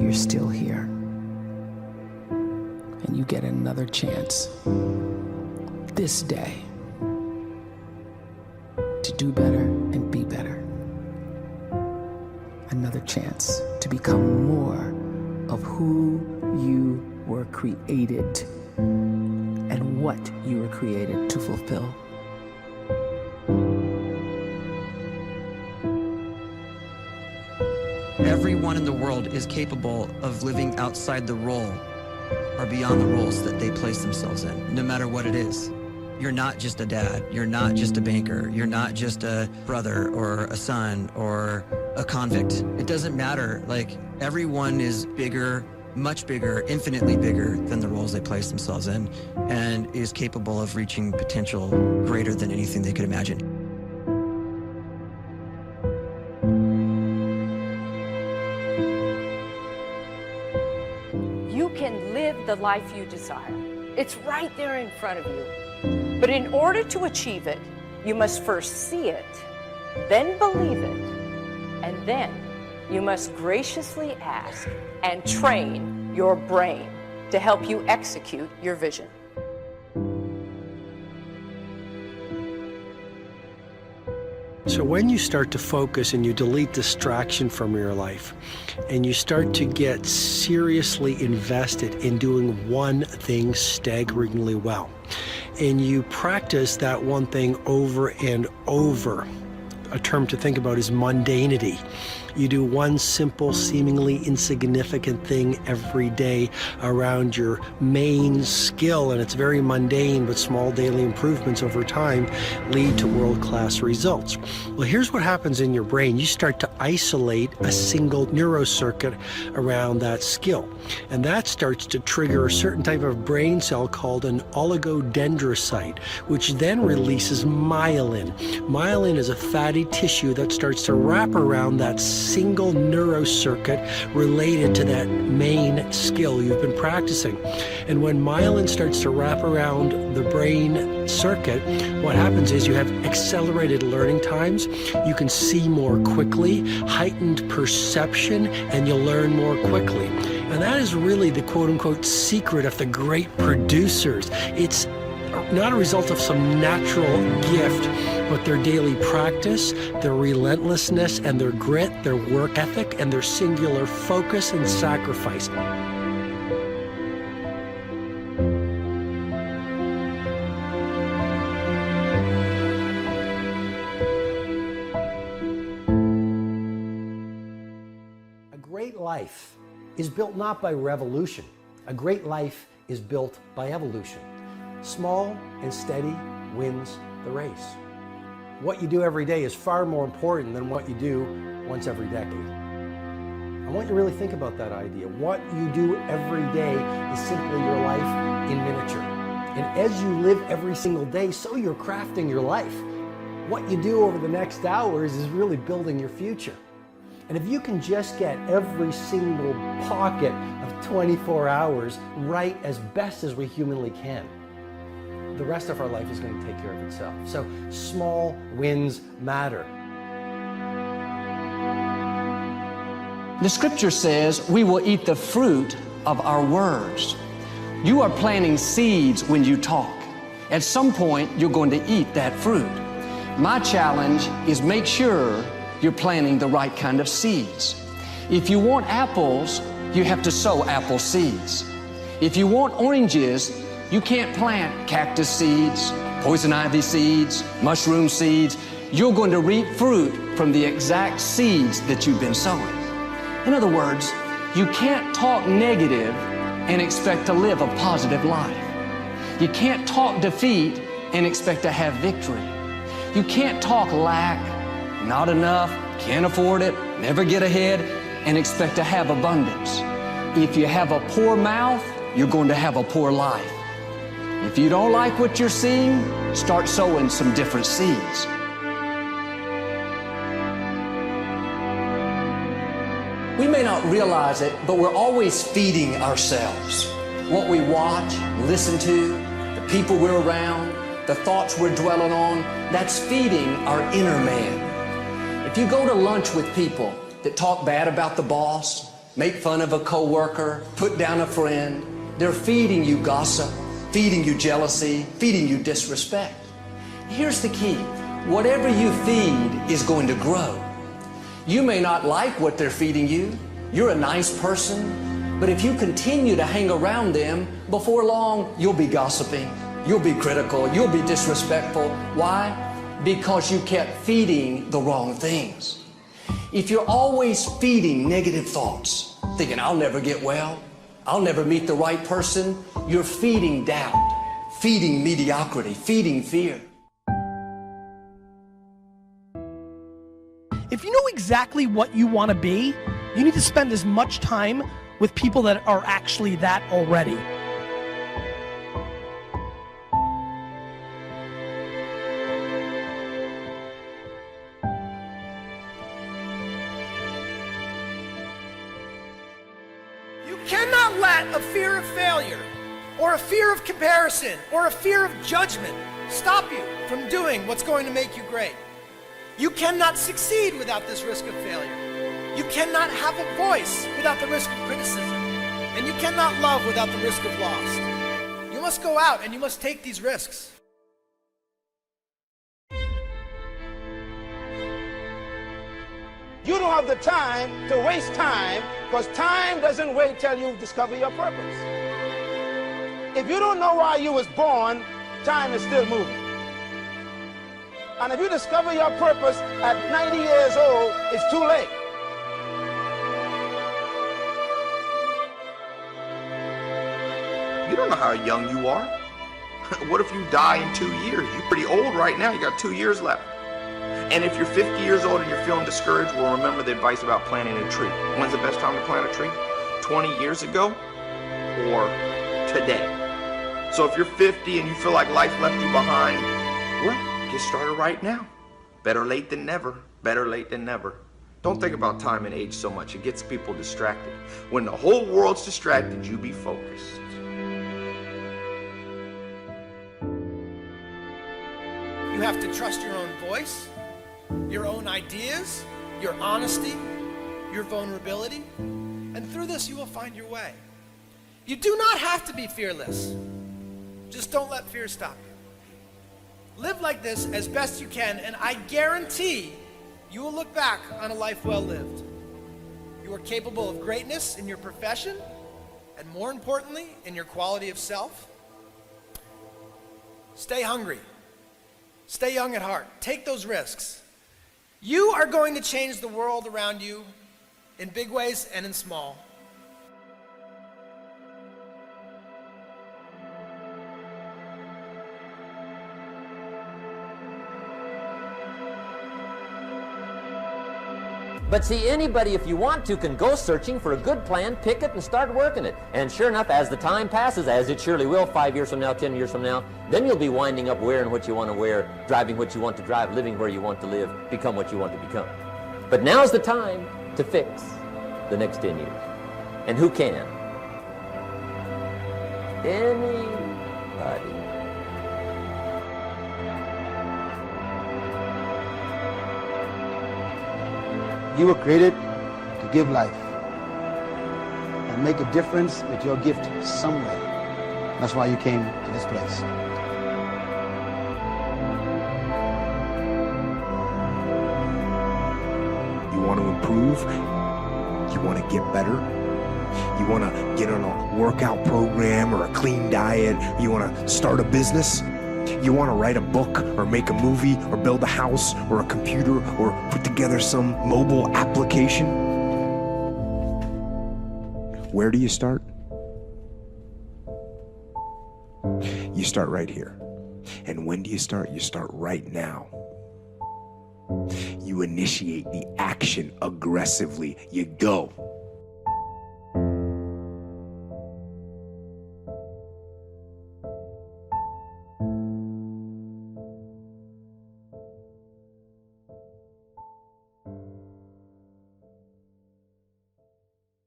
you're still here. And you get another chance this day to do better and be better. Another chance to become more of who you were created and what you were created to fulfill. Everyone in the world is capable of living outside the role or beyond the roles that they place themselves in, no matter what it is. You're not just a dad, you're not just a banker, you're not just a brother or a son or a convict. It doesn't matter. Like, everyone is bigger, much bigger, infinitely bigger than the roles they place themselves in, and is capable of reaching potential greater than anything they could imagine. You can live the life you desire. It's right there in front of you. But in order to achieve it, you must first see it, then believe it, and then you must graciously ask and train your brain to help you execute your vision. So when you start to focus and you delete distraction from your life, and you start to get seriously invested in doing one thing staggeringly well, and you practice that one thing over and over, a term to think about is mundanity. You do one simple, seemingly insignificant thing every day around your main skill, and it's very mundane, but small daily improvements over time lead to world-class results. Well, here's what happens in your brain. You start to isolate a single neurocircuit around that skill, and that starts to trigger a certain type of brain cell called an oligodendrocyte, which then releases myelin. Myelin is a fatty tissue that starts to wrap around that single neurocircuit related to that main skill you've been practicing. And when myelin starts to wrap around the brain circuit, what happens is you have accelerated learning times, you can see more quickly, heightened perception, and you'll learn more quickly. And that is really the quote-unquote secret of the great producers. It's not a result of some natural gift, but their daily practice, their relentlessness and their grit, their work ethic, and their singular focus and sacrifice. A great life is built not by revolution. A great life is built by evolution. Small and steady wins the race. What you do every day is far more important than what you do once every decade. I want you to really think about that idea. What you do every day is simply your life in miniature. And as you live every single day, so you're crafting your life. What you do over the next hours is really building your future. And if you can just get every single pocket of 24 hours right as best as we humanly can, the rest of our life is going to take care of itself. So small wins matter. The scripture says we will eat the fruit of our words. You are planting seeds when you talk. At some point, you're going to eat that fruit. My challenge is make sure you're planting the right kind of seeds. If you want apples, you have to sow apple seeds. If you want oranges, you can't plant cactus seeds, poison ivy seeds, mushroom seeds. You're going to reap fruit from the exact seeds that you've been sowing. In other words, you can't talk negative and expect to live a positive life. You can't talk defeat and expect to have victory. You can't talk lack, not enough, can't afford it, never get ahead, and expect to have abundance. If you have a poor mouth, you're going to have a poor life. If you don't like what you're seeing, start sowing some different seeds. We may not realize it, but we're always feeding ourselves. What we watch, listen to, the people we're around, the thoughts we're dwelling on, that's feeding our inner man. If you go to lunch with people that talk bad about the boss, make fun of a coworker, put down a friend. They're feeding you gossip, feeding you jealousy, feeding you disrespect. Here's the key. Whatever you feed is going to grow. You may not like what they're feeding you. You're a nice person, but if you continue to hang around them, before long, you'll be gossiping, you'll be critical, you'll be disrespectful. Why? Because you kept feeding the wrong things. If you're always feeding negative thoughts, thinking, I'll never get well, I'll never meet the right person, you're feeding doubt, feeding mediocrity, feeding fear. If you know exactly what you want to be, you need to spend as much time with people that are actually that already. You cannot let a fear of failure, or a fear of comparison, or a fear of judgment stop you from doing what's going to make you great. You cannot succeed without this risk of failure. You cannot have a voice without the risk of criticism. And you cannot love without the risk of loss. You must go out and you must take these risks. You don't have the time to waste time, because time doesn't wait till you discover your purpose. If you don't know why you was born, time is still moving. And if you discover your purpose at 90 years old, it's too late. You don't know how young you are. What if you die in 2 years? You're pretty old right now. You got 2 years left. And if you're 50 years old and you're feeling discouraged, well, remember the advice about planting a tree. When's the best time to plant a tree? 20 years ago or today? So if you're 50 and you feel like life left you behind, well, get started right now. Better late than never. Better late than never. Don't think about time and age so much. It gets people distracted. When the whole world's distracted, you be focused. You have to trust your own voice, your own ideas, your honesty, your vulnerability, and through this you will find your way. You do not have to be fearless. Just don't let fear stop you. Live like this as best you can, and I guarantee you will look back on a life well lived. You are capable of greatness in your profession, and more importantly, in your quality of self. Stay hungry. Stay young at heart. Take those risks. You are going to change the world around you in big ways and in small. But see, anybody, if you want to, can go searching for a good plan, pick it, and start working it. And sure enough, as the time passes, as it surely will 5 years from now, 10 years from now, then you'll be winding up wearing what you want to wear, driving what you want to drive, living where you want to live, become what you want to become. But now's the time to fix the next 10 years. And who can? Anybody. You were created to give life and make a difference with your gift somewhere. That's why you came to this place. You want to improve? You want to get better? You want to get on a workout program or a clean diet? You want to start a business? You want to write a book or make a movie or build a house or a computer or put together some mobile application? Where do you start? You start right here. And when do you start? You start right now. You initiate the action aggressively. You go.